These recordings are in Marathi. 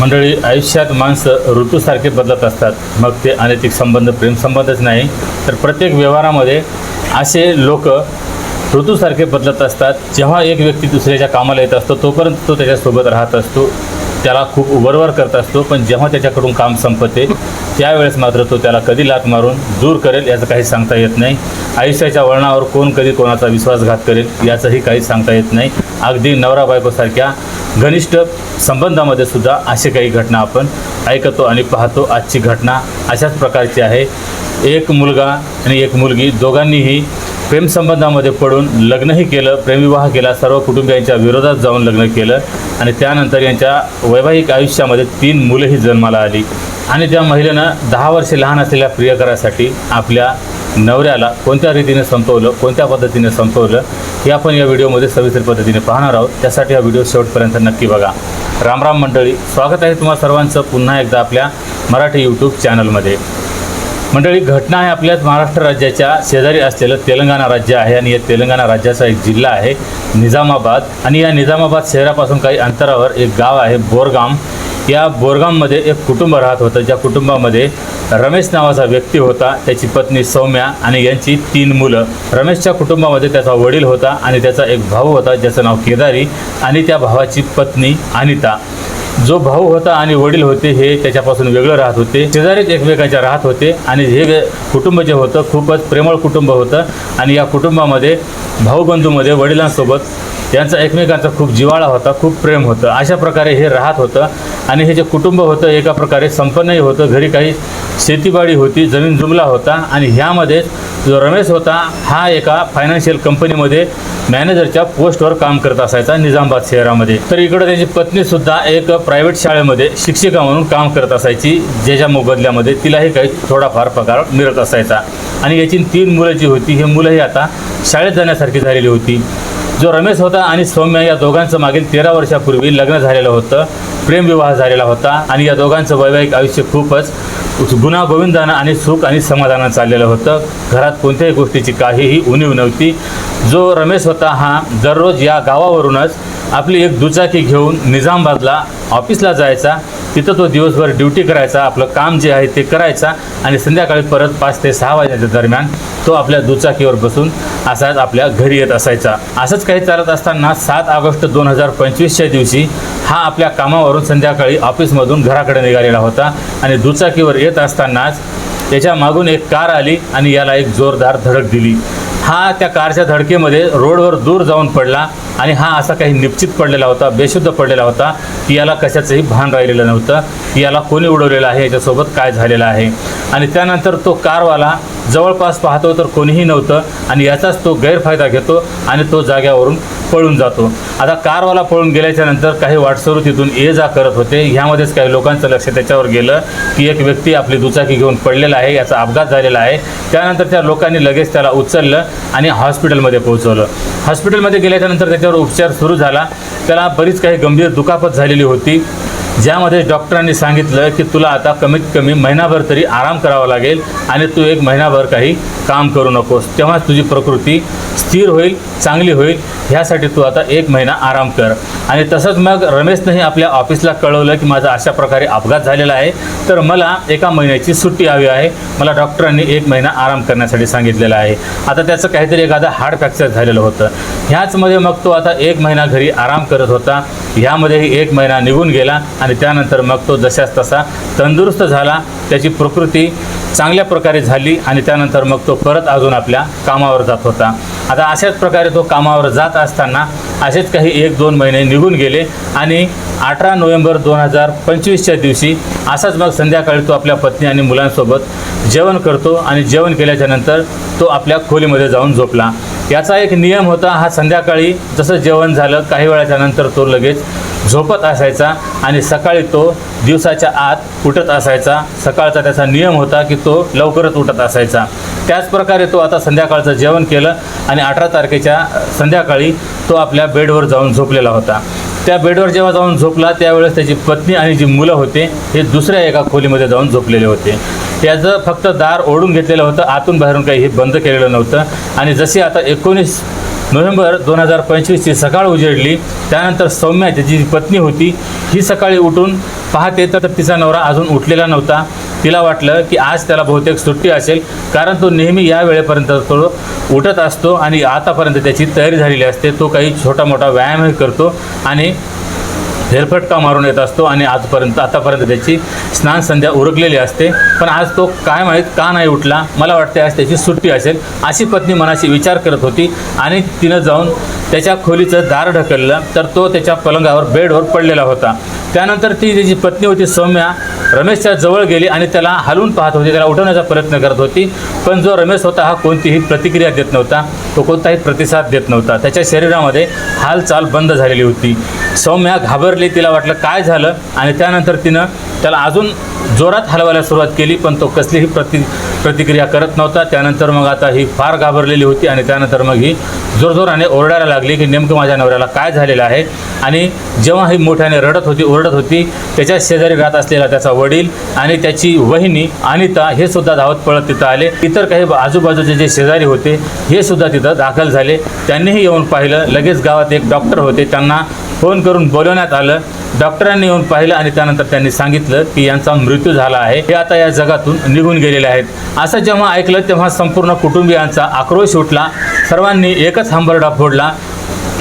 मंडळी, आयुष्यात माणसं ऋतूसारखे बदलत असतात. मग ते अनैतिक संबंध, प्रेमसंबंधच नाही तर प्रत्येक व्यवहारामध्ये असे लोक ऋतूसारखे बदलत असतात. जेव्हा एक व्यक्ती दुसऱ्याच्या कामाला येत असतो तोपर्यंत तो त्याच्यासोबत राहत असतो, त्याला खूप वरवर करत असतो. पण जेव्हा त्याच्याकडून काम संपते त्यावेळेस मात्र तो त्याला कधी लाथ मारून दूर करेल याचं काही सांगता येत नाही. आयुष्याच्या वळणावर कोण कधी कोणाचा विश्वासघात करेल याचंही काही सांगता येत नाही. अगदी नवरा बायकोसारख्या घनिष्ठ संबंधामध्ये सुद्धा असे काही घटना आपण ऐकतो आणि पाहतो. आजची घटना अशाच प्रकारची आहे. एक मुलगा आणि एक मुलगी दोघांनीही प्रेमसंबंधामध्ये पडून लग्नही केलं, प्रेमविवाह केला, सर्व कुटुंबियांच्या विरोधात जाऊन लग्न केलं आणि त्यानंतर यांच्या वैवाहिक आयुष्यामध्ये 3 मुलंही जन्माला आली. आणि त्या महिलेनं 10 वर्षे लहान असलेल्या प्रियकरासाठी आपल्या नवऱ्याला कोणत्या रीतीने संपवलं, कोणत्या पद्धतीने संपवलं हे आपण या व्हिडिओमध्ये सविस्तर पद्धतीने पाहणार आहोत. त्यासाठी हा व्हिडिओ शेवटपर्यंत नक्की बघा. रामराम मंडळी, स्वागत आहे तुम्हा सर्वांचं पुन्हा एकदा आपल्या मराठी यूट्यूब चॅनलमध्ये. मंडळी, घटना आहे आपल्याच महाराष्ट्र राज्याच्या शेजारी असलेलं तेलंगणा राज्य आहे आणि या तेलंगणा राज्याचा एक जिल्हा आहे निजामाबाद. आणि या निजामाबाद शहरापासून काही अंतरावर एक गाव आहे बोरगाम. या बोरगाममध्ये एक कुटुंब राहत होतं. ज्या कुटुंबामध्ये रमेश नावाचा व्यक्ती होता, त्याची पत्नी सौम्या आणि यांची 3 मुलं. रमेशच्या कुटुंबामध्ये त्याचा वडील होता आणि त्याचा एक भाऊ होता ज्याचं नाव केदारी आणि त्या भावाची पत्नी अनिता. जो भाऊ होता आणि वडील होते हे त्याच्यापासून वेगळं राहत होते, शेजारीच एकमेकांच्या राहत होते. आणि हे कुटुंब जे होतं खूपच प्रेमळ कुटुंब होतं आणि या कुटुंबामध्ये भाऊबंधूमध्ये वडिलांसोबत त्यांचा एकमेकांचा खूप जिव्हाळा होता, खूप प्रेम होतं. अशा प्रकारे हे राहत होतं. आणि हे जे कुटुंब होतं एका प्रकारे संपन्नही होतं. घरी काही शेतीबाडी होती, जमीन जुमला होता. आणि ह्यामध्ये जो रमेश होता हा एका फायनान्शियल कंपनीमध्ये मॅनेजरच्या पोस्टवर काम करत असायचा निजामाबाद शहरामध्ये. तर इकडं त्याची पत्नीसुद्धा एक प्रायव्हेट शाळेमध्ये शिक्षिका म्हणून काम करत असायची, ज्याच्या मोबदल्यामध्ये तिलाही काही थोडाफार पगार मिळत असायचा. आणि याची 3 मुलं जी होती ही मुलंही आता शाळेत जाण्यासारखी झालेली होती. जो रमेश होता आणि सौम्या या दोघांचं मागील 13 वर्षापूर्वी लग्न झालेलं होतं, प्रेमविवाह झालेला होता. आणि या दोघांचं वैवाहिक आयुष्य खूपच गुण्यागोविंदानं आणि सुख आणि समाधानानं चाललेलं होतं. घरात कोणत्याही गोष्टीची काहीही उणीव नव्हती. जो रमेश होता हा दररोज या गावावरूनच आपली एक दुचाकी घेऊन निजामाबादला ऑफिसला जायचा. तिथं तो दिवसभर ड्युटी करायचा, आपलं काम जे आहे ते करायचा आणि संध्याकाळी परत 5 ते 6 वाजेच्या दरम्यान तो आपल्या दुचाकीवर बसून असाच आपल्या घरी येत असायचा. असंच काही चालत असताना 7 ऑगस्ट 2025च्या दिवशी हा आपल्या कामावरून संध्याकाळी ऑफिसमधून घराकडे निघालेला होता. आणि दुचाकीवर येत असतानाच त्याच्या मागून एक कार आली आणि याला एक जोरदार धडक दिली. हा त्या कारच्या धडकेमध्ये रोडवर दूर जाऊन पडला आणि हा असा काही निश्चित पडलेला होता, बेशुद्ध पडलेला होता की याला कशाचंही भान राहिलेलं नव्हतं की याला कोणी उडवलेलं आहे, याच्यासोबत काय झालेलं आहे. आणि त्यानंतर तो कारवाला जवळपास पाहतो तर कोणीही नव्हतं आणि याचाच तो गैरफायदा घेतो आणि तो जाग्यावरून पळून जातो. आता कारवाला पळून गेल्याच्यानंतर काही वाटसरू तिथून ये जा करत होते. ह्यामध्येच काही लोकांचं लक्ष त्याच्यावर गेलं की एक व्यक्ती आपली दुचाकी घेऊन पडलेला आहे, याचा अपघात झालेला आहे. त्यानंतर त्या लोकांनी लगेच त्याला उचललं आणि हॉस्पिटलमध्ये पोहोचवलं. हॉस्पिटलमध्ये गेल्याच्यानंतर त्याच्यावर उपचार सुरू झाला. त्याला बरीच काही गंभीर दुखापत झालेली होती, ज्यामध्ये डॉक्टरांनी सांगितलं की तुला आता कमीत कमी महिनाभर तरी आराम करावा लागेल आणि तू 1 महिनाभर काही काम करू नकोस, तेव्हाच तुझी प्रकृती स्थिर होईल, चांगली होईल. ह्यासाठी तू आता 1 महिना आराम कर. आणि तसंच मग रमेशनंही आपल्या ऑफिसला कळवलं की माझा अशा प्रकारे अपघात झालेला आहे, तर मला 1 महिन्याची सुट्टी हवी आहे. मला डॉक्टरांनी 1 महिना आराम करण्यासाठी सांगितलेलं आहे. आता त्याचं काहीतरी एखादं हाड फ्रॅक्चर झालेलं होतं. ह्याचमध्ये मग तो आता 1 महिना घरी आराम करत होता. ह्यामध्येही 1 महिना निघून गेला आणि त्यानंतर मग तो जशास तसा तंदुरुस्त झाला, त्याची प्रकृती चांगल्या प्रकारे झाली आणि त्यानंतर मग तो परत अजून आपल्या कामावर जात होता. आता अशाच प्रकारे तो कामावर जात असताना असेच काही 1-2 महिने निघून गेले आणि 18 नोव्हेंबर 2025च्या दिवशी असाच मग संध्याकाळी तो आपल्या पत्नी आणि मुलांसोबत जेवण करतो आणि जेवण केल्याच्यानंतर तो आपल्या खोलीमध्ये जाऊन झोपला. याचा एक नियम होता, हा संध्याकाळी जसं जेवण झालं काही वेळाच्या नंतर तो लगेच झोपत असायचा आणि सकाळी तो दिवसाच्या आत उठत असायचा. सकाळचा त्याचा नियम होता की तो लवकरच उठत असायचा. त्याच प्रकारे तो आता संध्याकाळचं जेवण केलं आणि 18 तारखेच्या संध्याकाळी तो आपल्या बेडवर जाऊन झोपलेला होता. त्या बेडवर जेव्हा जाऊन झोपला त्यावेळेस त्याची पत्नी आणि जी मुलं होते हे दुसऱ्या एका खोलीमध्ये जाऊन झोपलेले होते. त्याचं फक्त दार ओढून घेतलेलं होतं, आतून बाहेरून काही हे बंद केलेलं नव्हतं. आणि जशी आता 19 नोव्हेंबर 2025ची सकाळ उजेडली, त्यानंतर सौम्या जी पत्नी होती ही सकाळी उठून पाहते तर तिचा नवरा अजून उठलेला नव्हता. तिला वाटलं की आज त्याला बहुतेक सुट्टी असेल, कारण तो नेहमी या वेळेपर्यंत तो उठत असतो आणि आतापर्यंत त्याची तयारी झालेली असते. तो काही छोटा मोठा व्यायामही करतो आणि फेरफटका मारून येत असतो आणि आतापर्यंत त्याची स्नान संध्या उरकलेली असते. पण आज तो काय माहीत का नाही उठला. मला वाटते आज त्याची सुट्टी असेल अशी पत्नी मनाशी विचार करत होती आणि तिनं जाऊन त्याच्या खोलीचं दार ढकललं तर तो त्याच्या पलंगावर बेडवर पडलेला होता. त्यानंतर ती त्याची पत्नी होती सौम्या रमेशच्या जवळ गेली आणि त्याला हलवून पाहत होती, त्याला उठवण्याचा प्रयत्न करत होती. पण जो रमेश होता हा कोणतीही प्रतिक्रिया देत नव्हता, तो कोणताही प्रतिसाद देत नव्हता. त्याच्या शरीरामध्ये हालचाल बंद झालेली होती. सौम्या घाबरली, तिला वाटलं काय झालं आणि त्यानंतर तिनं त्याला अजून जोरात हलवायला सुरुवात केली, पण तो कसलीही प्रतिक्रिया करत नव्हता. त्यानंतर मग आता ही फार घाबरलेली होती आणि त्यानंतर मग ही जोरजोराने ओरडायला लागली की नेमकं माझ्या नवऱ्याला काय झालेलं आहे. आणि जेव्हा ही मोठ्याने ओरडत होती त्याच्या शेजारी राहत असलेला त्याचा वडील आणि त्याची वहिनी अनिता हे सुद्धा धावत पळत तिथं आले. इतर काही आजूबाजूचे जे शेजारी होते हे सुद्धा तिथं दाखल झाले. त्यांनीही येऊन पाहिलं. लगेच गावात एक डॉक्टर होते, त्यांना फोन करून बोलवण्यात आलं. डॉक्टरांनी येऊन पाहिलं आणि त्यानंतर त्यांनी सांगितलं की यांचा मृत्यू झाला आहे, हे आता या जगातून निघून गेलेले आहेत. असं जेव्हा ऐकलं तेव्हा संपूर्ण कुटुंबियांचा आक्रोश उठला. सर्वांनी एकच हंबरडा फोडला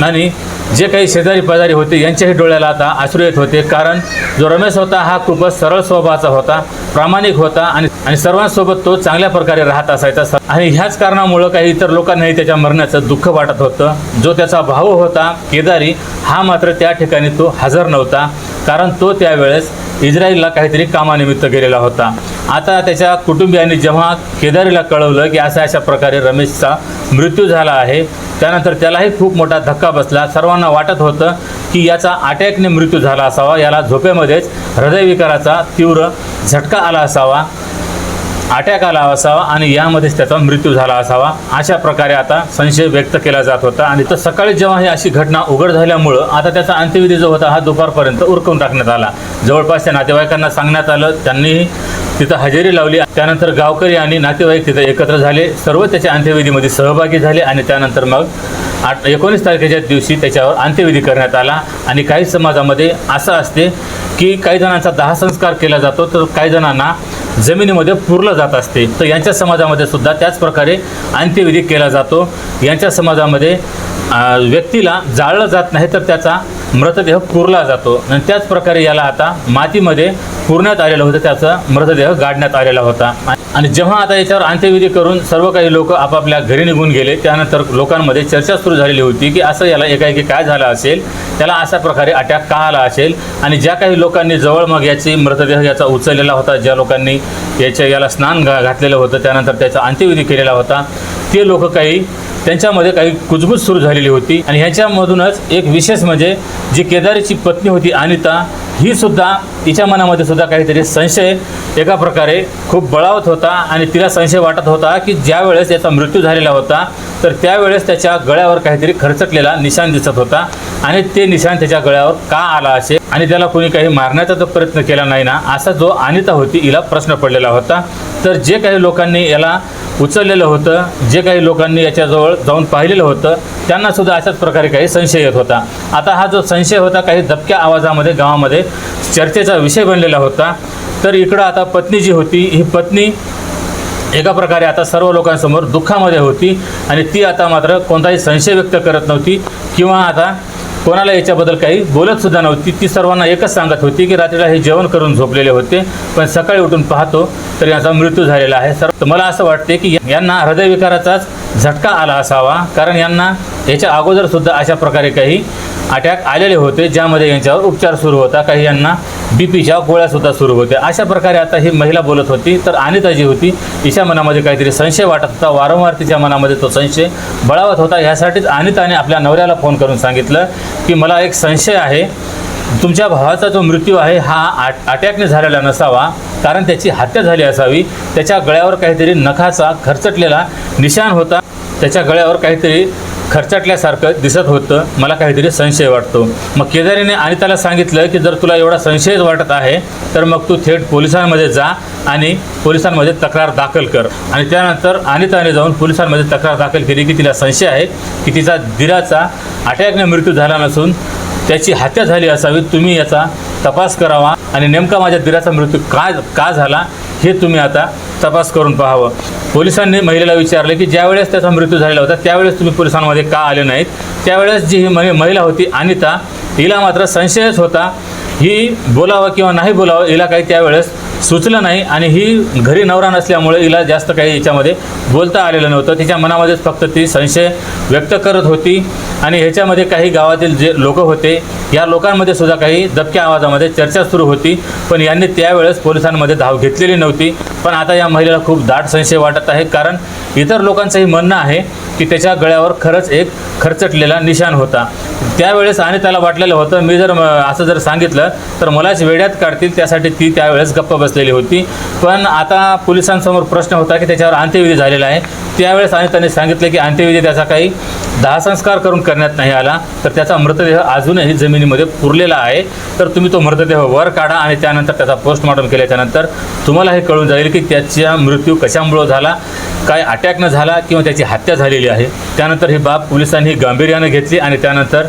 आणि जे काही शेजारी पाजारी होते यांच्याही डोळ्याला आता अश्रू येत होते. कारण जो रमेश होता हा खूपच सरळ स्वभावाचा होता, प्रामाणिक होता आणि सर्वांसोबत तो चांगल्या प्रकारे राहत असायचा. आणि ह्याच कारणामुळं काही इतर लोकांनाही त्याच्या मरण्याचं दुःख वाटत होतं. जो त्याचा भाऊ होता केदारी हा मात्र त्या ठिकाणी तो हजर नव्हता, कारण तो त्यावेळेस इस्रायलला काहीतरी कामानिमित्त गेलेला होता. आता त्याच्या कुटुंबियांनी जेव्हा केदारीला कळवलं की अशा प्रकारे रमेशचा मृत्यू झाला आहे, त्यानंतर त्यालाही खूप मोठा धक्का बसला. सर्वांना वाटत होतं की याचा अटॅकने मृत्यू झाला असावा, याला झोपेमध्येच हृदयविकाराचा तीव्र झटका आला असावा, अटॅक आला असावा आणि यामध्येच त्याचा मृत्यू झाला असावा, अशा प्रकारे आता संशय व्यक्त केला जात होता. आणि तर सकाळी जेव्हा ही अशी घटना उघड झाल्यामुळं आता त्याचा अंत्यविधी जो होता हा दुपारपर्यंत उरकून टाकण्यात आला. जवळपासच्या नातेवाईकांना सांगण्यात आलं, त्यांनीही तिथं हजेरी लावली. त्यानंतर गावकरी आणि नातेवाईक तिथं एकत्र झाले, सर्व त्याच्या अंत्यविधीमध्ये सहभागी झाले आणि त्यानंतर मग 19 तारखेच्या दिवशी त्याच्यावर अंत्यविधी करण्यात आला. आणि काही समाजामध्ये असं असते की काही जणांचा दाहसंस्कार केला जातो, तर काही जणांना जमिनीमध्ये पुरलं जात असते. तर यांच्या समाजामध्ये सुद्धा त्याच प्रकारे अंत्यविधी केला जातो. यांच्या समाजामध्ये व्यक्तीला जाळलं जात नाही, तर त्याचा मृतदेह पुरला जातो आणि त्याच प्रकारे याला आता मातीमध्ये पुरण्यात आलेलं होतं, त्याचा मृतदेह गाडण्यात आलेला होता. आणि जेव्हा आता याच्यावर अंत्यविधी करून सर्व काही लोक आपापल्या घरी निघून गेले, त्यानंतर लोकांमध्ये चर्चा सुरू झालेली होती की असं याला एकाएकी काय झालं असेल, त्याला अशा प्रकारे अटॅक का आला असेल. आणि ज्या काही लोकांनी जवळ मग याची मृतदेह याचा उचललेला होता, ज्या लोकांनी याला स्नान घातलेलं होतं, त्यानंतर त्याचा अंत्यविधी केलेला होता, ते लोक त्यांच्यामध्ये काही कुजबूज सुरू झालेली होती. आणि ह्याच्यामधूनच एक विशेष म्हणजे जी केदारीची पत्नी होती अनिता, ही सुद्धा तिच्या मनामध्ये सुद्धा काहीतरी संशय एका प्रकारे खूप बळावत होता. आणि तिला संशय वाटत होता की ज्या वेळेस याचा मृत्यू झालेला होता तर त्यावेळेस त्याच्या गळ्यावर काहीतरी खरचटलेला निशाण दिसत होता आणि ते निशाण त्याच्या गळ्यावर का आला असेल आणि त्याला कोणी काही मारण्याचा तर प्रयत्न केला नाही ना, असा जो अनिता होती हिला प्रश्न पडलेला होता. तर जे काही लोकांनी याला उचललेलं होतं, जे काही लोकांनी याच्याजवळ जाऊन पाहिलेलं होतं, त्यांना सुद्धा अशाच प्रकारे काही संशय येत होता. आता हा जो संशय होता काही दबक्या आवाजामध्ये गावामध्ये चर्चेचा विषय बनलेला होता. तर इकडं आता पत्नी जी होती, ही पत्नी एका प्रकारे आता सर्व लोकांसमोर दुःखामध्ये होती आणि ती आता मात्र कोणताही संशय व्यक्त करत नव्हती किंवा आता कोणाला याच्याबद्दल काही बोलत सुद्धा नव्हती. ती सर्वांना एकच सांगत होती की रात्रीला हे जेवण करून झोपलेले होते, पण सकाळी उठून पाहतो तर याचा मृत्यू झालेला आहे. तर मला असं वाटते की यांना हृदयविकाराचाच झटका आला असावा, कारण यांना याच्या अगोदर सुद्धा अशा प्रकारे काही अटॅक आलेले होते, ज्यामध्ये यांच्यावर उपचार सुरू होता, काही यांना बीपीच्या गोळ्यासुद्धा सुरू होत्या. अशा प्रकारे आता ही महिला बोलत होती. तर अनिता जी होती तिच्या मनामध्ये काहीतरी संशय वाटत होता, वारंवार तिच्या मनामध्ये तो संशय बळावत होता. यासाठीच अनिताने आपल्या नवऱ्याला फोन करून सांगितलं की मला एक संशय आहे, तुमच्या भावाचा जो मृत्यू आहे हा अटॅकने झालेला नसावा, कारण त्याची हत्या झाली असावी. त्याच्या गळ्यावर काहीतरी नखाचा खरचटलेला निशाण होता, त्याच्या गळ्यावर काहीतरी खरचटल्यासारखं दिसत होतं, मला काहीतरी संशय वाटतो. मग केदारीने अनिताला सांगितलं की जर तुला एवढा संशयच वाटत आहे तर मग तू थेट पोलिसांमध्ये जा आणि पोलिसांमध्ये तक्रार दाखल कर. आणि त्यानंतर अनिताने जाऊन पोलिसांमध्ये तक्रार दाखल केली की तिला संशय आहे की तिचा दिराचा अटॅकने मृत्यू झाला नसून त्याची हत्या झाली असावी, तुम्ही याचा तपास करावा आणि नेमका माझ्या दिराचा मृत्यू का झाला हे तुम्ही आता तपास करून पाहावं. पोलिसांनी महिलेला विचारले की ज्यावेळेस त्याचा मृत्यू झालेला होता त्यावेळेस तुम्ही पोलिसांमध्ये का आले नाहीत. त्यावेळेस जी ही महिला होती अनिता, हिला मात्र संशयच होता, ही बोलावं किंवा नाही बोलावं हिला काही त्यावेळेस सुचलं नाही आणि ही घरी नवरा नसल्यामुळे हिला जास्त काही याच्यामध्ये बोलता आलेलं नव्हतं. तिच्या मनामध्येच फक्त ती संशय व्यक्त करत होती आणि ह्याच्यामध्ये काही गावातील जे लोक होते या लोकांमध्ये सुद्धा काही दबक्या आवाजामध्ये चर्चा सुरू होती, पण यांनी त्यावेळेस पोलिसांमध्ये धाव घेतलेली नव्हती. पण आता या महिलेला खूप दाट संशय वाटत आहे, कारण इतर लोकांचंही म्हणणं आहे की त्याच्या गळ्यावर खरंच एक खरचटलेला निशाण होता. त्यावेळेस आणि त्याला वाटलेलं होतं मी जर असं जर सांगितलं तर मलाच वेड्यात काढतील, त्यासाठी ती त्यावेळेस गप्प बसलेली होती. पण आता पोलिसांसमोर प्रश्न होता की त्याच्यावर अंत्यविधी झालेला आहे. त्यावेळेस आणि त्याने सांगितलं की अंत्यविधी त्याचा काही दाहसंस्कार करून करण्यात नाही आला, तर त्याचा मृतदेह अजूनही जमिनीमध्ये पुरलेला आहे. तर तुम्ही तो मृतदेह वर काढा आणि त्यानंतर त्याचा पोस्टमॉर्टम केल्याच्यानंतर तुम्हाला हे कळून जाईल की त्याचा मृत्यू कशामुळे झाला, काय अटॅकनं झाला किंवा त्याची हत्या झालेली आहे. त्यानंतर ही बाब पोलिसांनी गांभीर्याने घेतली आणि त्यानंतर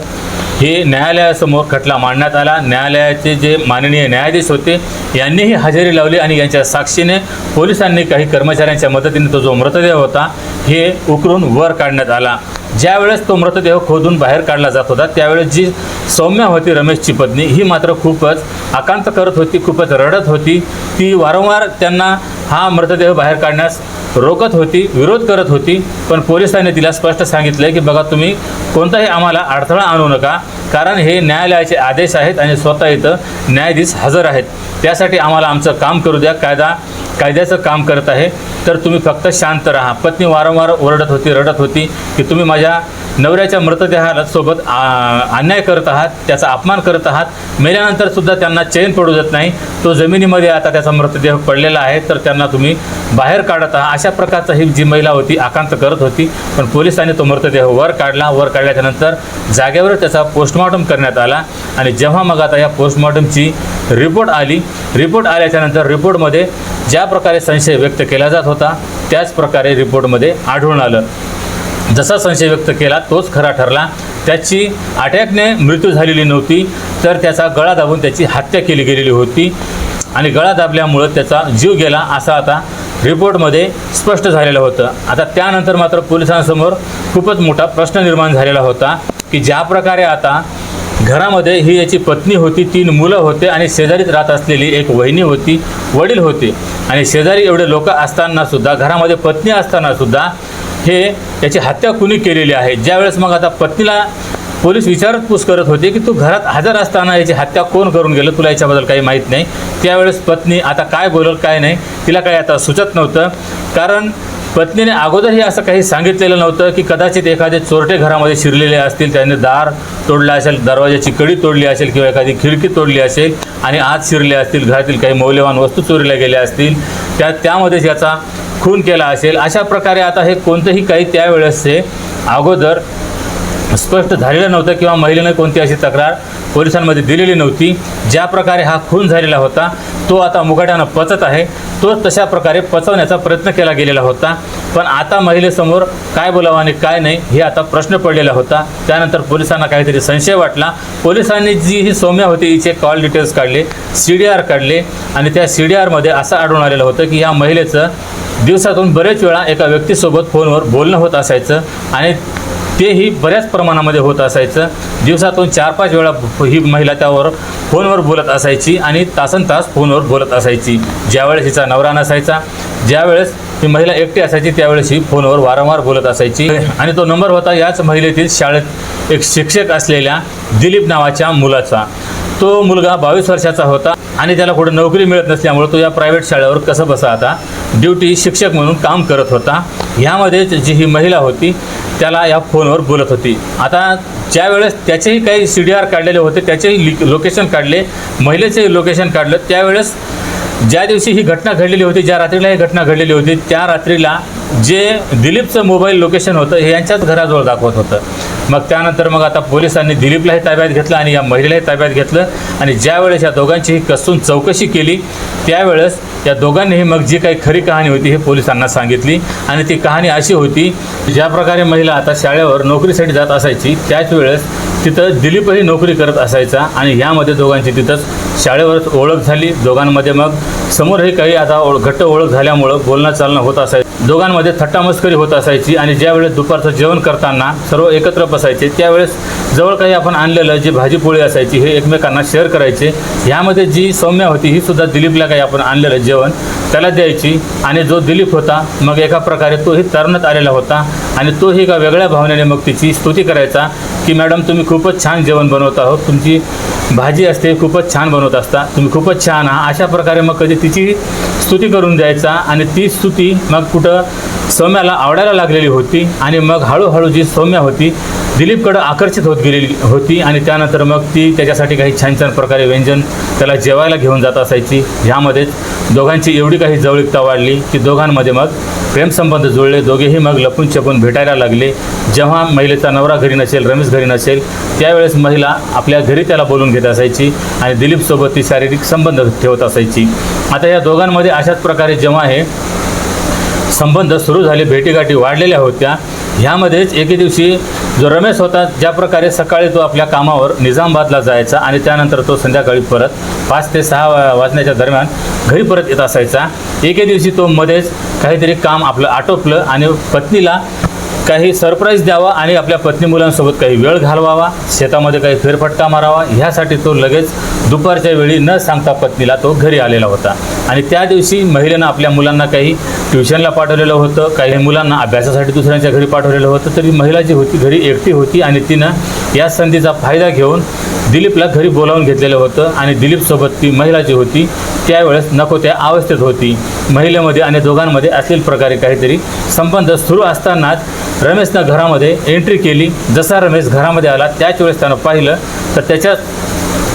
हे न्यायालयासमोर खटला मांडण्यात आला. न्यायालयाचे जे माननीय न्यायाधीश होते यांनीही हजेरी लावली आणि यांच्या साक्षीने पोलिसांनी काही कर्मचाऱ्यांच्या मदतीने तो जो मृतदेह होता हे उकरून वर काढण्यात आला. ज्यावेळेस तो मृतदेह खोदून बाहेर काढला जात होता त्यावेळेस जी सौम्या होती रमेशची पत्नी, ही मात्र खूपच आकांत करत होती, खूपच रडत होती. ती वारंवार त्यांना हा मृतदेह बाहेर काढण्यास रोकत होती, विरोध करत होती. पण पोलिसांनी तिला स्पष्ट सांगितलं की बघा तुम्ही कोणताही आम्हाला अडथळा आणू नका, कारण हे न्यायालयाचे आदेश आहेत आणि स्वतः इथं न्यायाधीश हजर आहेत, त्यासाठी आम्हाला आमचं काम करू द्या, कायद्याचं काम करत आहे, तर तुम्ही फक्त शांत राहा. पत्नी वारंवार ओरडत होती, रडत होती की तुम्ही माझ्या नवऱ्याच्या मृतदेहाला सोबत अन्याय करत आहात, त्याचा अपमान करत आहात, मेल्यानंतर सुद्धा त्यांना चैन पडू देत नाही, तो जमिनीमध्ये आता त्याचा मृतदेह पडलेला आहे, तर त्यांना तुम्ही बाहेर काढत आहात. अशा प्रकारचा ही जी महिला होती आकांत करत होती. पण पोलिसांनी तो मृतदेह वर काढल्याच्यानंतर जागेवर त्याचा पोस्टमॉर्टम करण्यात आला आणि जेव्हा मग आता या पोस्टमॉर्टमची रिपोर्ट आल्याच्यानंतर रिपोर्टमध्ये ज्या प्रकारे संशय व्यक्त केला जात होता त्याच प्रकारे रिपोर्टमध्ये आढळून आलं. जसा संशय व्यक्त केला तोच खरा ठरला. त्याची अटॅकने मृत्यू झालेली नव्हती, तर त्याचा गळा दाबून त्याची हत्या केली गेलेली होती आणि गळा दाबल्यामुळं त्याचा जीव गेला असं आता रिपोर्टमध्ये स्पष्ट झालेलं होतं. आता त्यानंतर मात्र पोलिसांसमोर खूपच मोठा प्रश्न निर्माण झालेला होता की ज्या प्रकारे आता घरामध्ये ही याची पत्नी होती, 3 मुलं होते आणि शेजारीच राहत असलेली एक वहिनी होती, वडील होते आणि शेजारी एवढे लोक असतानासुद्धा, घरामध्ये पत्नी असतानासुद्धा हे याची हत्या कुणी केलेली आहे. ज्यावेळेस मग आता पत्नीला पोलीस विचारपूस करत होते की तू घरात हजर असताना याची हत्या कोण करून गेलं, तुला याच्याबद्दल काही माहीत नाही. त्यावेळेस पत्नी आता काय बोलल काय नाही तिला काही आता सुचत नव्हतं, कारण पत्नीने अगोदरही असं काही सांगितलेलं नव्हतं की कदाचित एखादे चोरटे घरामध्ये शिरलेले असतील, त्याने दार तोडला असेल, दरवाजाची कडी तोडली असेल किंवा एखादी खिडकी तोडली असेल आणि आत शिरले असतील, घरातील काही मौल्यवान वस्तू चोरीला गेल्या असतील, त्यामध्येच याचा खून केला असेल. अशा प्रकारे आता हे कोणतंही काही त्यावेळेसचे अगोदर स्पष्ट झालेलं नव्हतं किंवा महिलेने कोणती अशी तक्रार पोलिसांमध्ये दिलेली नव्हती. ज्या प्रकारे हा खून झालेला होता तो आता मुकाट्यानं पचत आहे, तो तशा प्रकारे पचवण्याचा प्रयत्न केला गेलेला होता. पण आता महिलेसमोर काय बोलावं आणि काय नाही हे आता प्रश्न पडलेला होता. त्यानंतर पोलिसांना काहीतरी संशय वाटला. पोलिसांनी जी ही सौम्या होती हिचे कॉल डिटेल्स काढले, CDR काढले आणि त्या CDRमध्ये असं आढळून आलेलं होतं की या महिलेचं दिवसातून बरेच वेळा एका व्यक्तीसोबत फोनवर बोलणं होत असायचं आणि तेही बऱ्याच प्रमाणामध्ये होत असायचं. दिवसातून 4-5 वेळा ही महिला त्यावर फोनवर बोलत असायची आणि तासनतास फोनवर बोलत असायची. ज्यावेळेस हिचा नवरा नसायचा, ज्यावेळेस ही महिला एकटी असायची त्यावेळेस ही फोनवर वारंवार बोलत असायची आणि तो नंबर होता याच महिलेतील शाळेत एक शिक्षक असलेल्या दिलीप नावाच्या मुलाचा. तो मुलगा 22 वर्षाचा होता आणि त्याला कुठे नोकरी मिळत नसल्यामुळे तो या प्रायव्हेट शाळेवर कसं बसा आता ड्युटी शिक्षक म्हणून काम करत होता. ह्यामध्ये जी ही महिला होती त्याला या फोनवर बोलत होती. आता ज्यावेळेस त्याचेही काही CDR काढलेले होते, त्याचेही लोकेशन काढले, महिलेचेही लोकेशन काढलं. त्यावेळेस ज्या दिवशी ही घटना घडलेली होती, ज्या रात्रीला ही घटना घडलेली होती, त्या रात्रीला जे दिलीपचं मोबाईल लोकेशन होतं हे यांच्याच घराजवळ दाखवत होतं. मग त्यानंतर मग आता पोलिसांनी दिलीपलाही ताब्यात घेतलं आणि या महिलेलाही ताब्यात घेतलं आणि ज्यावेळेस या दोघांचीही कसून चौकशी केली त्यावेळेस या दोघांनीही मग जी काही खरी कहाणी होती हे पोलिसांना सांगितली आणि ती कहाणी अशी होती, ज्या प्रकारे महिला आता शाळेवर नोकरीसाठी जात असायची त्याच वेळेस तिथं दिलीपही नोकरी करत असायचा आणि ह्यामध्ये दोघांची तिथंच शाळेवरच ओळख झाली. दोघांमध्ये मग समोरही काही आता घट्ट ओळख झाल्यामुळं बोलणं चालणं होत असायचं. दोघांमध्ये थट्टामस्करी होत असायची आणि ज्यावेळेस दुपारचं जेवण करताना सर्व एकत्र बसायचे त्यावेळेस जवळ काही आपण आणलेलं जी भाजीपोळी असायची हे एकमेकांना शेअर करायचे. ह्यामध्ये जी सौम्या होती ही सुद्धा दिलीपला काही आपण आणलेलं जेवण त्याला द्यायची आणि जो दिलीप होता मग एका प्रकारे तोही तरणात आलेला होता आणि तोही एका वेगळ्या भावनेने मग तिची स्तुती करायचा की मॅडम तुम्ही खूपच छान जेवण बनवत आहोत, तुमची भाजी असते खूपच छान बनवत असता, तुम्ही खूपच छान आहात. अशा प्रकारे मग कधी तिची स्तुती करून द्यायचा आणि ती स्तुती मग कुठं सौम्याला आवडायला लागलेली होती आणि मग हळूहळू जी सौम्या होती दिलीपकडं आकर्षित होत गेलेली होती आणि त्यानंतर मग ती त्याच्यासाठी काही छान छान प्रकारे व्यंजन त्याला जेवायला घेऊन जात असायची. ह्यामध्येच दोघांची एवढी काही जवळीकता वाढली की दोघांमध्ये मग प्रेमसंबंध जुळले. दोघेही मग लपून छपून भेटायला लागले. जेव्हा महिलेचा नवरा घरी नसेल, रमेश घरी नसेल त्यावेळेस महिला आपल्या घरी त्याला बोलून घेत असायची आणि दिलीपसोबत ती शारीरिक संबंध ठेवत असायची. आता या दोघांमध्ये अशाच प्रकारे जेव्हा हे संबंध सुरू झाले, भेटीगाठी वाढलेल्या होत्या. ह्यामध्येच एके दिवशी जो रमेश होता ज्या प्रकारे सकाळी तो आपल्या कामावर निजामाबादला जायचा आणि त्यानंतर तो संध्याकाळी परत 5 ते 6 वाजण्याच्या दरम्यान घरी परत येत असायचा. एके दिवशी तो मध्येच काहीतरी काम आपलं आटोपलं आणि पत्नीला काही सरप्राईज द्यावा आणि आपल्या पत्नी मुलांसोबत काही वेळ घालवावा, शेतामध्ये काही फेरफटका मारावा ह्यासाठी तो लगेच दुपारच्या वेळी न सांगता पत्नीला तो घरी आलेला होता. आणि त्या दिवशी महिलेनं आपल्या मुलांना काही ट्युशनला पाठवलेलं होतं, काही मुलांना अभ्यासासाठी दुसऱ्यांच्या घरी पाठवलेलं होतं. तरी महिला जी होती घरी एकटी होती आणि तिनं या संधीचा फायदा घेऊन दिलीपला घरी बोलावून घेतलेलं होतं आणि दिलीपसोबत ती महिला जी होती त्यावेळेस नको त्या अवस्थेत होती. महिलेमध्ये आणि दोघांमध्ये असेल प्रकारे काहीतरी संबंध सुरू असतानाच रमेशनं घरामध्ये एंट्री केली. जसा रमेश घरामध्ये आला त्याच वेळेस त्यानं पाहिलं तर त्याच्या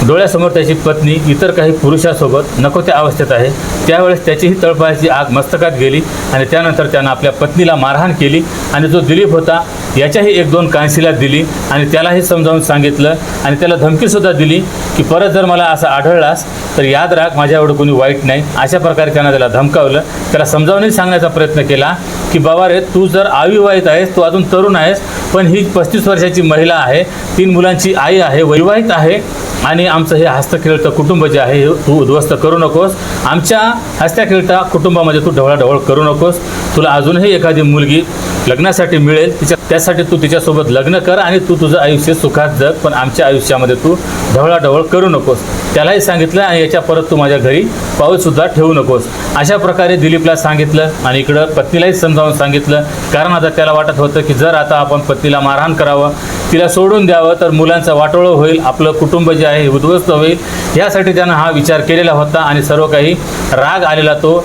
डोळ्यासमोर त्याची पत्नी इतर काही पुरुषासोबत नको त्या अवस्थेत आहे. त्यावेळेस त्याचीही तळपायाची आग मस्तकात गेली आणि त्यानंतर त्यानं आपल्या पत्नीला मारहाण केली आणि जो दिलीप होता याच्याही 1-2 कानशिला दिली आणि त्यालाही समजावून सांगितलं आणि त्याला धमकीसुद्धा दिली की परत जर मला असं आढळलास तर याद राख माझ्या एवढं कोणी वाईट नाही. अशा प्रकारे त्यानं त्याला धमकावलं. त्याला समजावूनही सांगण्याचा प्रयत्न केला की बाबा रे तू जर अविवाहित आहेस, तू अजून तरुण आहेस, पण ही 35 वर्षाची महिला आहे, 3 मुलांची आई आहे, विवाहित आहे आणि आमचं हे हस्तखेळतं कुटुंब जे आहे हे तू उद्ध्वस्त करू नकोस. आमच्या हस्तखेळता कुटुंबामध्ये तू ढवळाढवळ करू नकोस. तुला अजूनही एखादी मुलगी लग्नासाठी मिळेल, त्यासाठी तू तिच्यासोबत लग्न कर आणि तू तुझं आयुष्य सुखात जग, पण आमच्या आयुष्यामध्ये तू ढवळाढवळ करू नकोस. त्यालाही सांगितलं आणि याच्या परत तू माझ्या घरी पाऊलसुद्धा ठेवू नकोस. अशा प्रकारे दिलीपला सांगितलं आणि इकडं पत्नीलाही समजावून सांगितलं. कारण आता त्याला वाटत होतं की जर आता आपण पत्नीला मारहाण करावं, तिला सोडून द्यावं तर मुलांचा वाटोळं होईल, आपलं कुटुंब जे आहे हे उद्ध्वस्त होईल. यासाठी त्यानं हा विचार केलेला होता आणि सर्व काही राग आलेला तो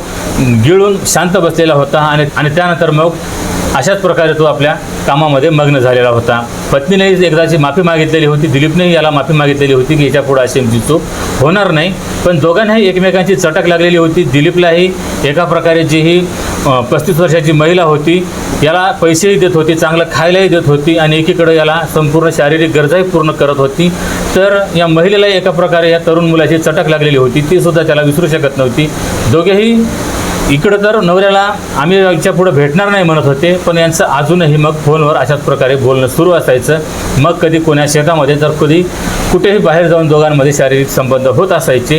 गिळून शांत बसलेला होता आणि त्यानंतर मग अशाच प्रकारे तो आपल्या कामामध्ये मग्न झालेला होता. पत्नीनेही एकदाची माफी मागितलेली होती, दिलीपनेही याला माफी मागितलेली होती की याच्या पुढे अशी आमची चूक होणार नाही. पण दोघांनाही एकमेकांची चटक लागलेली होती. दिलीपलाही एका प्रकारे जी ही 35 वर्षाची महिला होती याला पैसेही देत होती, चांगलं खायलाही देत होती आणि एकीकडे याला संपूर्ण शारीरिक गरजाही पूर्ण करत होती. तर या महिलेला एका प्रकारे या तरुण मुलाची चटक लागलेली होती, ती सुद्धा त्याला विसरू शकत नव्हती. दोघेही इकडं तर नवऱ्याला आम्ही याच्या पुढे भेटणार नाही म्हणत होते, पण यांचं अजूनही मग फोनवर अशाच प्रकारे बोलणं सुरू असायचं. मग कधी कोण्या शेतामध्ये तर कधी कुठेही बाहेर जाऊन दोघांमध्ये शारीरिक संबंध होत असायचे.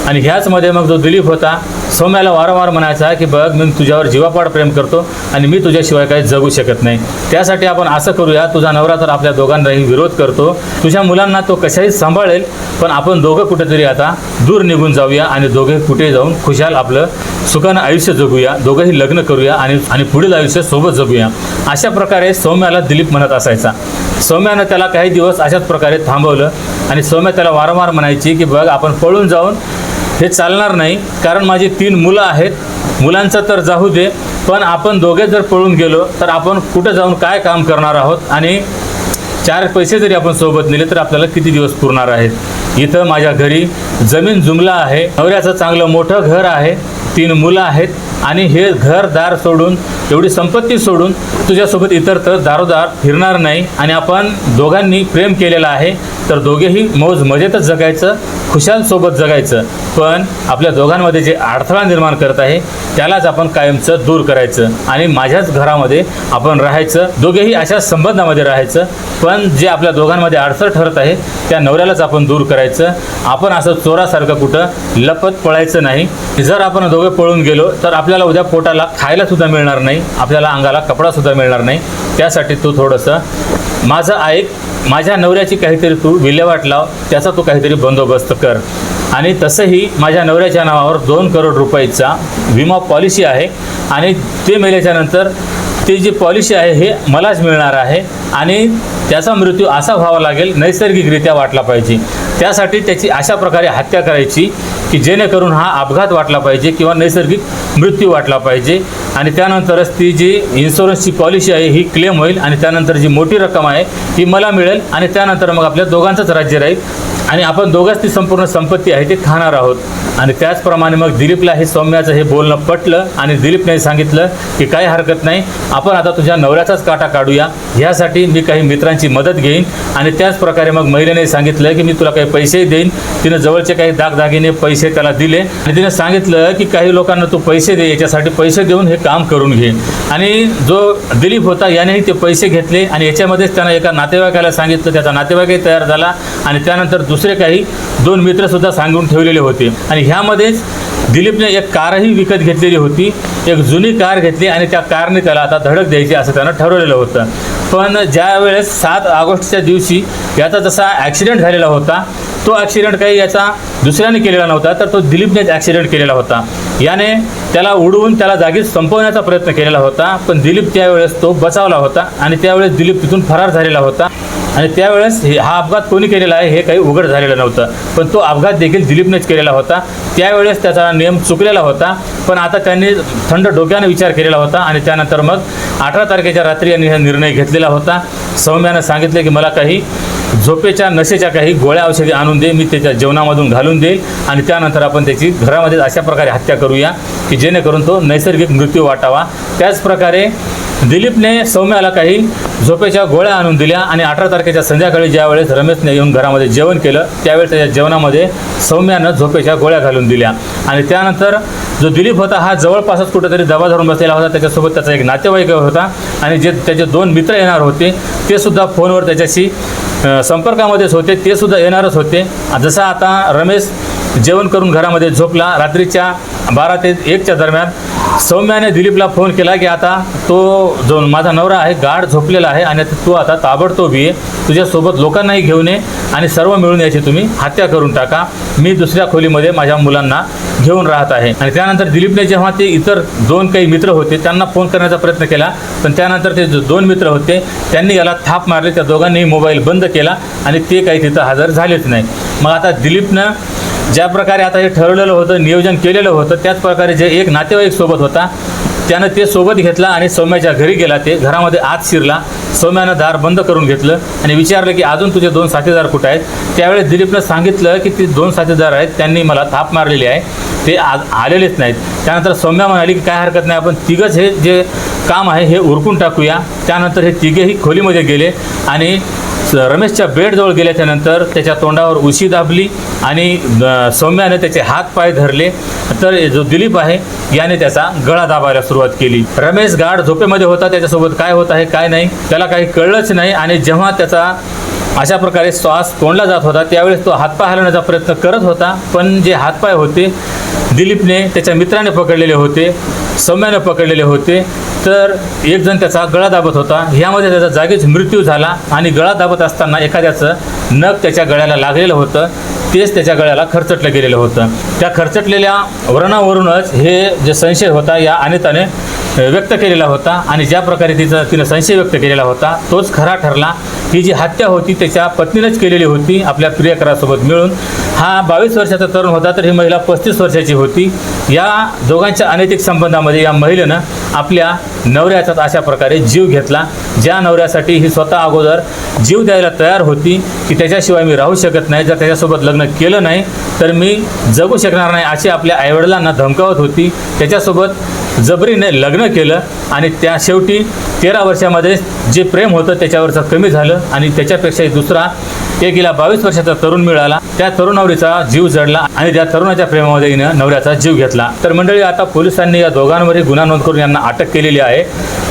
आणि ह्याचमध्ये मग जो दिलीप होता सौम्याला वारंवार म्हणायचा की बघ मी तुझ्यावर जीवापाड प्रेम करतो आणि मी तुझ्याशिवाय काही जगू शकत नाही. त्यासाठी आपण असं करूया, तुझा नवरा तर आपल्या दोघांनाही विरोध करतो, तुझ्या मुलांना तो कशाही सांभाळेल, पण आपण दोघं कुठेतरी आता दूर निघून जाऊया आणि दोघे कुठे जाऊन खुशाल आपलं सुखानं आयुष्य जगूया, दोघंही लग्न करूया आणि पुढील आयुष्य सोबत जगूया. अशा प्रकारे सौम्याला दिलीप म्हणत असायचा. सौम्यानं त्याला काही दिवस अशाच प्रकारे थांबवलं आणि सौम्या त्याला वारंवार म्हणायची की बघ आपण पळून जाऊन हे चालणार नाही, कारण माझी 3 मुलं आहेत, मुलांचं तर जाऊ दे, पण आपण दोघे जर पळून गेलो तर आपण कुठं जाऊन काय काम करणार आहोत आणि 4 पैसे जरी आपण सोबत नेले तर आपल्याला किती दिवस पुरणार आहेत. इथं माझ्या घरी जमीन जुमला आहे, नवऱ्याचं चांगलं मोठं घर आहे, 3 मुलं आहेत आणि हे घरदार सोडून, एवढी संपत्ती सोडून तुझ्यासोबत इतरत्र दारोदार फिरणार नाही आणि आपण दोघांनी प्रेम केलेलं आहे, तर दोघेही मौज मजेतच जगायचं, खुशाल सोबत जगायचं. पण आपल्या दोघांमध्ये जे अडथळा निर्माण करत आहे त्यालाच आपण कायमचं दूर करायचं आणि माझ्याच घरामध्ये आपण राहायचं, दोघेही अशा संबंधामध्ये राहायचं. पण जे आपल्या दोघांमध्ये अडचण ठरत आहे त्या नवऱ्यालाच आपण दूर करायचं. आपण असं चोरासारखं कुठं लपत पळायचं नाही. जर आपण दोघे पळून गेलो तर आपल्याला उद्या पोटाला खायला सुद्धा मिळणार नाही, आपल्याला अंगाला कपडा सुद्धा मिळणार नाही. त्यासाठी तू थोडंसं माझं ऐक, माझ्या नवऱ्याची काहीतरी तू विल्हेवाट लाव, त्याचा तू काहीतरी बंदोबस्त कर. आणि तसंही माझ्या नवऱ्याच्या नावावर 2 करोड रुपयाचा विमा पॉलिसी आहे आणि ते मेल्याच्यानंतर ती जी पॉलिसी आहे हे मलाच मिळणार आहे आणि त्याचा मृत्यू असा व्हावा लागेल, नैसर्गिकरित्या वाटला पाहिजे. त्यासाठी त्याची अशा प्रकारे हत्या करायची की जेणेकरून हा अपघात वाटला पाहिजे किंवा नैसर्गिक मृत्यू वाटला पाहिजे आणि त्यानंतरच ती जी इन्शुरन्सची पॉलिसी आहे ही क्लेम होईल आणि त्यानंतर जी मोठी रक्कम आहे ती मला मिळेल आणि त्यानंतर मग आपल्या दोघांचंच राज्य राहील आणि आपण दोघंच ती संपूर्ण संपत्ती आहे ती खाणार आहोत. आणि त्याचप्रमाणे मग दिलीपला हे सौम्याचं हे बोलणं पटलं आणि दिलीपने सांगितलं की काही हरकत नाही, आपण आता तुझ्या नवऱ्याचाच काटा काढूया, ह्यासाठी मी काही मित्रांची मदत घेईन. आणि त्याच प्रकारे मग महिलेने सांगितलं की मी तुला काही पैसेही देईन. तिनं जवळचे काही दागदागिने पैसे त्याला दिले आणि तिने सांगितलं की काही लोकांना तू पैसे दे, याच्यासाठी पैसे देऊन हे काम करून घे. आणि जो दिलीप होता यानेही ते पैसे घेतले आणि याच्यामध्येच त्यानं एका नातेवाईकाला सांगितलं, त्याचा नातेवाईकही तयार झाला आणि त्यानंतर दुसरे काही 2 मित्रसुद्धा सांगून ठेवलेले होते. आणि ह्यामध्येच दिलीपने एक कारही विकत घेतलेली होती, एक जुनी कार घेतली आणि त्या कारने त्याला आता धडक द्यायची असं त्यानं ठरवलेलं होतं. पण ज्या वेळेस 7 ऑगस्टच्या दिवशी याचा जसा ॲक्सिडेंट झालेला होता, तो ॲक्सिडेंट काही याचा दुसऱ्याने केलेला नव्हता, तर तो दिलीपनेच ॲक्सिडेंट केलेला होता. याने त्याला उडवून त्याला जागीच संपवण्याचा प्रयत्न केलेला होता, पण दिलीप त्यावेळेस तो बचावला होता आणि त्यावेळेस दिलीप तिथून फरार झालेला होता. आणि त्यावेळेस हा अपघात कोणी केलेला आहे हे काही उघड झालेलं नव्हतं, पण तो अपघात देखील दिलीपनेच केलेला होता. त्यावेळेस त्याचा नियम चुकलेला होता, पण आता त्यांनी थंड डोक्याने विचार केलेला होता आणि त्यानंतर मग 18 तारखेच्या रात्री यांनी हा निर्णय घेतलेला होता. सौम्यानं सांगितलं की मला काही झोपेच्या नशेच्या काही गोळ्या औषधी आणून दे, मी त्याच्या जेवणामधून घालून देईल आणि त्यानंतर आपण त्याची घरामध्ये अशा प्रकारे हत्या करूया की जेणेकरून तो नैसर्गिक मृत्यू वाटावा. त्याचप्रकारे दिलीपने सौम्याला काही झोपेच्या गोळ्या आणून दिल्या आणि 18 तारखेच्या संध्याकाळी ज्यावेळेस रमेशने येऊन घरामध्ये जेवण केलं त्यावेळेस त्याच्या जेवणामध्ये सौम्यानं झोपेच्या गोळ्या घालून दिल्या. आणि त्यानंतर जो दिलीप होता हा जवळपासच कुठेतरी दबा धरून बसलेला होता, त्याच्यासोबत त्याचा एक नातेवाईक होता आणि जे त्याचे 2 मित्र येणार होते ते सुद्धा फोनवर त्याच्याशी संपर्कामध्येच होते, ते सुद्धा येणारच होते. जसा आता रमेश जेवण करून घरामध्ये झोपला, रात्रीच्या 12 ते 1च्या दरम्यान सौम्याने दिलीपला फोन केला की आता तो जो माझा नवरा आहे गाढ झोपलेला आहे आणि तू आता ताबडतोब ये, तुझ्यासोबत लोकांनाही घेऊन ये आणि सर्व मिळून याची तुम्ही हत्या करून टाका, मी दुसऱ्या खोलीमध्ये माझ्या मुलांना घेऊन राहत आहे. आणि त्यानंतर दिलीपने जेव्हा ते इतर 2 काही मित्र होते त्यांना फोन करण्याचा प्रयत्न केला, पण त्यानंतर ते 2 मित्र होते त्यांनी याला थाप मारले, त्या दोघांनीही मोबाईल बंद केला आणि ते काही तिथं हजर झालेच नाही. मग आता दिलीपनं ज्या प्रकारे आता हे ठरवलेलं होतं, नियोजन केलेलं होतं, त्याच प्रकारे जे एक नातेवाईक सोबत होता त्यानं ते सोबत घेतला आणि सौम्याच्या घरी गेला. ते घरामध्ये आत शिरला, सौम्यानं दार बंद करून घेतलं आणि विचारलं की अजून तुझे 2 साथीदार कुठे आहेत. त्यावेळेस दिलीपनं सांगितलं की ते 2 साथीदार आहेत, त्यांनी मला थाप मारलेली आहे, ते आज आलेलेच नाहीत. त्यानंतर सौम्या म्हणाली की काय हरकत नाही, आपण तिघंच हे जे काम आहे हे उरकून टाकूया. त्यानंतर हे तिघेही खोलीमध्ये गेले आणि रमेशच्या बेडजवळ गेल्याच्यानंतर त्याच्या तोंडावर उशी दाबली आणि सौम्याने त्याचे हात पाय धरले, तर जो दिलीप आहे याने त्याचा गळा दाबायला सुरुवात केली. रमेश गाढ झोपेमध्ये होता, त्याच्यासोबत काय होत आहे काय नाही त्याला काही कळलंच नाही. आणि जेव्हा त्याचा अशा प्रकारे श्वास कोंडला जात होता त्यावेळेस तो हातपाय हलवण्याचा प्रयत्न करत होता, पण जे हातपाय होते दिलीपने त्याच्या मित्राने पकडलेले होते, सौम्याने पकडलेले होते, तर एक जण त्याचा गळा दाबत होता. ह्यामध्ये त्याचा जागीच मृत्यू झाला आणि गळा दाबत असताना एखाद्याचं नख त्याच्या गळ्याला लागलेलं होतं, तेच त्याच्या गळ्याला खरचटलं गेलेलं होतं. त्या खरचटलेल्या वर्णावरूनच हे जे संशय होता या अनिताने व्यक्त केलेला होता आणि ज्या प्रकारे तिनं संशय व्यक्त केलेला होता तोच खरा ठरला. ही जी हत्या होती त्याच्या पत्नीनेच केलेली होती आपल्या प्रियकरासोबत मिळून. हा 22 वर्षाचा तरुण होता, तर ही महिला 35 वर्षाची होती. या दोघांच्या अनैतिक संबंधामध्ये या महिलेनं आपल्या नवऱ्याचाच अशा प्रकारे जीव घेतला. ज्या नवऱ्यासाठी ही स्वतः अगोदर जीव द्यायला तयार होती की त्याच्याशिवाय मी राहू शकत नाही, जर त्याच्यासोबत लग्न केलं नाही तर मी जगू शकणार नाही, अशी आपल्या आईवडिलांना धमकावत होती. त्याच्यासोबत जबरीने लग्न केलं आणि त्या शेवटी 13 वर्षामध्ये जे प्रेम होतं त्याच्यावरचं कमी झालं आणि त्याच्यापेक्षाही दुसरा एक हिला 22 वर्षाचा तरुण मिळाला. त्या तरुणावरीचा जीव जडला आणि त्या तरुणाच्या प्रेमामध्ये हिनं नवऱ्याचा जीव घेतला. तर मंडळी, आता पोलिसांनी या दोघांवरही गुन्हा नोंद करून यांना अटक केलेली आहे.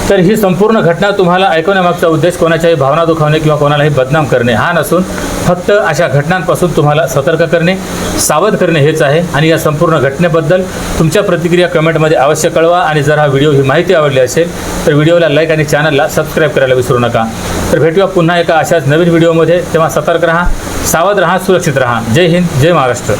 तर ही संपूर्ण घटना तुम्हाला ऐकवण्यामागचा उद्देश कोणाच्याही भावना दुखावणे किंवा कोणालाही बदनाम करणे हा नसून फक्त अशा घटनांपासून तुम्हाला सतर्क करणे, सावध करणे हेच आहे. आणि या संपूर्ण घटनेबद्दल तुमच्या प्रतिक्रिया कमेंटमध्ये अवश्य कळवा. आणि जर हा व्हिडिओ ही माहिती आवडली असेल तर व्हिडिओला लाईक आणि चॅनलला सबस्क्राईब करायला विसरू नका. तर भेटूया पुन्हा एका अशाच नवीन व्हिडिओमध्ये. तेव्हा सतर्क रहा, सावध रहा, सुरक्षित रहा. जय हिंद, जय महाराष्ट्र.